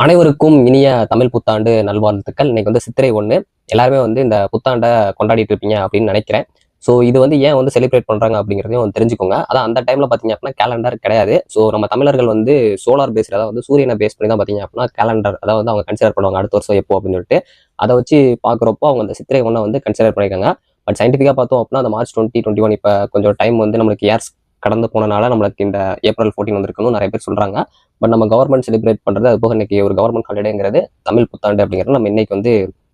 அனைவருக்கும் இனிய தமிழ் புத்தாண்டு நல்வாழ்த்துக்கள். இன்னைக்கு வந்து சித்திரை 1. எல்லாருமே வந்து இந்த புத்தாண்டை கொண்டாடிட்டு இருப்பீங்க அப்படின்னு நினைக்கிறேன். ஸோ இது வந்து ஏன் வந்து செலிப்ரேட் பண்றாங்க அப்படிங்கிறதையும் தெரிஞ்சுக்கோங்க. அதான் அந்த டைம்ல பார்த்தீங்க அப்படின்னா கேலண்டர் கிடையாது. ஸோ நம்ம தமிழர்கள் வந்து சோலார் பேஸ்ட், அதாவது வந்து சூரியனை பேஸ் பண்ணி தான் பார்த்தீங்க அப்படின்னா கேலண்டர், அதாவது வந்து அவங்க கன்சிடர் பண்ணுவாங்க அடுத்த வருஷம் எப்போ அப்படின்னு சொல்லிட்டு. அதை வச்சு பார்க்குறப்போ அவங்க அந்த சித்திரை 1 வந்து கன்சிடர் பண்ணியிருக்காங்க. பட் சயின்டிஃபிக்காக பார்த்தோம் அப்படின்னா அந்த மார்ச் 2021 இப்போ கொஞ்சம் டைம் வந்து நம்மளுக்கு இயர்ஸ் கடந்து போனனால நம்மளுக்கு இந்த ஏப்ரல் 14 வந்திருக்குன்னு நிறைய பேர் சொல்றாங்க. பட் நம்ம கவர்மெண்ட் செலிப்ரேட் பண்றது, அது போக இன்னைக்கு ஒரு கவர்மெண்ட் ஹாலிடேங்கிறது தமிழ் புத்தாண்டு அப்படிங்கிறது நம்ம இன்னைக்கு வந்து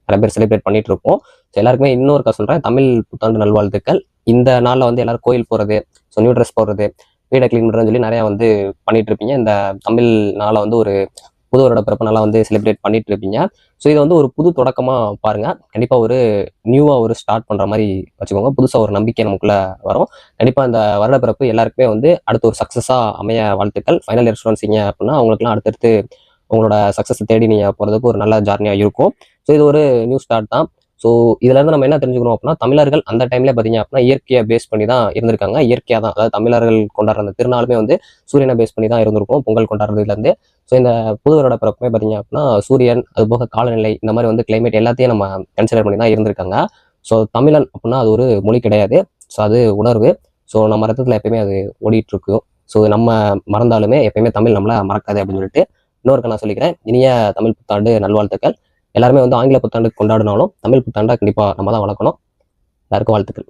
நிறைய பேர் செலிப்ரேட் பண்ணிட்டு இருப்போம். ஸோ எல்லாருக்குமே இன்னொருக்கா சொல்றேன், தமிழ் புத்தாண்டு நல்வாழ்த்துக்கள். இந்த நாளில் வந்து எல்லாரும் கோயில் போறது, ஸோ நியூ ட்ரெஸ் போடுறது, வீடை கிளீன் பண்ணுறதுன்னு சொல்லி நிறையா வந்து பண்ணிட்டு இருப்பீங்க. இந்த தமிழ் நாளை வந்து ஒரு புது வருட பிறப்பு நல்லா வந்து செலிப்ரேட் பண்ணிட்டு இருப்பீங்க. ஸோ இதை வந்து ஒரு புது தொடக்கமாக பாருங்க. கண்டிப்பாக ஒரு நியூவாக ஒரு ஸ்டார்ட் பண்ணுற மாதிரி வச்சுக்கோங்க. புதுசாக ஒரு நம்பிக்கை நமக்குள்ள வரும். கண்டிப்பாக இந்த வருட பிறப்பு எல்லாருக்குமே வந்து அடுத்து ஒரு சக்ஸஸாக அமைய வாழ்த்துக்கள். ஃபைனல் இயர் ஸ்டூடெண்ட்ஸிங்க அப்படின்னா அவங்களுக்குலாம் அடுத்தடுத்து உங்களோட சக்ஸஸ் தேடி நீங்கள் போகிறதுக்கு ஒரு நல்ல ஜார்னியாக இருக்கும். ஸோ இது ஒரு நியூ ஸ்டார்ட் தான். ஸோ இதுலேருந்து நம்ம என்ன தெரிஞ்சுக்கணும் அப்படின்னா, தமிழர்கள் அந்த டைம்ல பார்த்தீங்க அப்படின்னா இயற்கையை பேஸ் பண்ணி தான் இருந்திருக்காங்க. இயற்கையாக தான், அதாவது தமிழர்கள் கொண்டாடுற அந்த திருநாளுமே வந்து சூரியனை பேஸ் பண்ணி தான் இருந்திருக்கும், பொங்கல் கொண்டாடுறதுலேருந்து. ஸோ இந்த புது வருட பிறப்புமே பார்த்தீங்க அப்படின்னா சூரியன், அது போக காலநிலை, இந்த மாதிரி வந்து கிளைமேட் எல்லாத்தையும் நம்ம கன்சிடர் பண்ணி தான் இருந்திருக்காங்க. ஸோ தமிழன் அப்படின்னா அது ஒரு மொழி கிடையாது, ஸோ அது உணர்வு. ஸோ நம்ம ரத்தத்தில் எப்பயுமே அது ஓடிட்டு இருக்கும். ஸோ நம்ம மறந்தாலுமே எப்பயுமே தமிழ் நம்மளை மறக்காது அப்படின்னு சொல்லிட்டு இன்னொருக்க நான் சொல்லிக்கிறேன். இனிய தமிழ் புத்தாண்டு நல்வாழ்த்துக்கள். எல்லாருமே வந்து ஆங்கில புத்தாண்டு கொண்டாடினாலும் தமிழ் புத்தாண்டை கண்டிப்பாக நம்ம தான் வளர்க்கணும். எல்லாருக்கும் வாழ்த்துக்கள்.